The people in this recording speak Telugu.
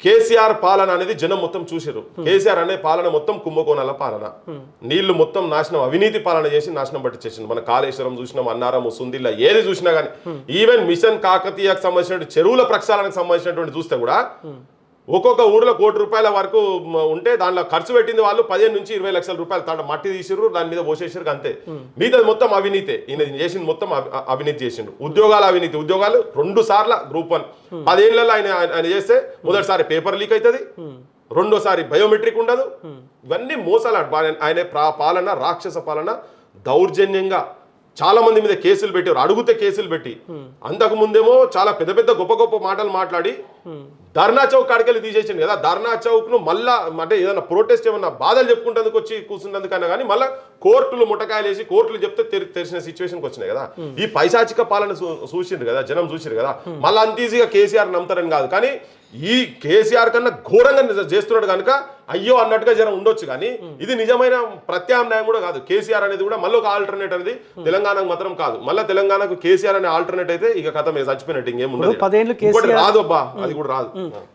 కేసీఆర్ పాలన అనేది జనం మొత్తం చూసారు. కేసీఆర్ అనే పాలన మొత్తం కుంభకోణాల పాలన, నీళ్లు మొత్తం నాశనం, అవినీతి పాలన చేసి నాశనం పట్టించేసింది. మన కాళేశ్వరం చూసినాం, అన్నారం, సుందిల్ల, ఏది చూసినా కానీ, ఈవెన్ మిషన్ కాకతీయకు సంబంధించిన చెరువుల ప్రక్షాళనకు సంబంధించినటువంటి చూస్తే కూడా ఒక్కొక్క ఊర్లో ₹1,00,00,000 వరకు ఉంటే దాంట్లో ఖర్చు పెట్టింది వాళ్ళు 15 నుంచి 20 లక్షల రూపాయలు. తాట మట్టి తీసిరు, దాని మీద పోసేసారు, అంతే. మిగతాది మొత్తం అవినీతే. ఈయన చేసింది మొత్తం అవినీతి చేసిండు. ఉద్యోగాలు అవినీతి, ఉద్యోగాలు 2 సార్లు గ్రూప్ 1 10 ఏళ్లలో ఆయన చేస్తే మొదటిసారి పేపర్ లీక్ అవుతుంది, రెండోసారి బయోమెట్రిక్ ఉండదు. ఇవన్నీ మోసాలు. ఆయన పాలన రాక్షస పాలన, దౌర్జన్యంగా చాలా మంది మీద కేసులు పెట్టారు, అడుగుతే కేసులు పెట్టి. అంతకు ముందేమో చాలా పెద్ద పెద్ద గొప్ప గొప్ప మాటలు మాట్లాడి ధర్నా చౌక్ కాడికెళ్ళి తీసేసింది కదా. ధర్నా చౌక్ ను మళ్ళా అంటే ఏదైనా ప్రొటెస్ట్ ఏమన్నా బాధలు చెప్పుకుంటందుకు వచ్చి కూర్చున్నందుకన్నా కానీ మళ్ళీ కోర్టులు ముట్టకాయలు వేసి కోర్టులు చెప్తే తెలిసిన సిచ్యువేషన్కి వచ్చినాయి కదా. ఈ పైశాచిక పాలన చూసిండ్రు కదా, జనం చూసిరు కదా. మళ్ళీ అంత ఈజీగా కేసీఆర్ నమ్ముతారని కాదు, కానీ ఈ కేసీఆర్ కన్నా ఘోరంగా చేస్తున్నాడు కనుక అయ్యో అన్నట్టుగా జనం ఉండొచ్చు. కానీ ఇది నిజమైన ప్రత్యామ్నాయం కూడా కాదు. కేసీఆర్ అనేది కూడా మళ్ళీ ఒక ఆల్టర్నేట్ అనేది తెలంగాణకు మాత్రం కాదు. మళ్ళీ తెలంగాణకు కేసీఆర్ అనే ఆల్టర్నేట్ అయితే ఇక కథ చచ్చిపోయినట్టు ఇంకేం ఉండదు. రాదు అబ్బా, అది కూడా రాదు.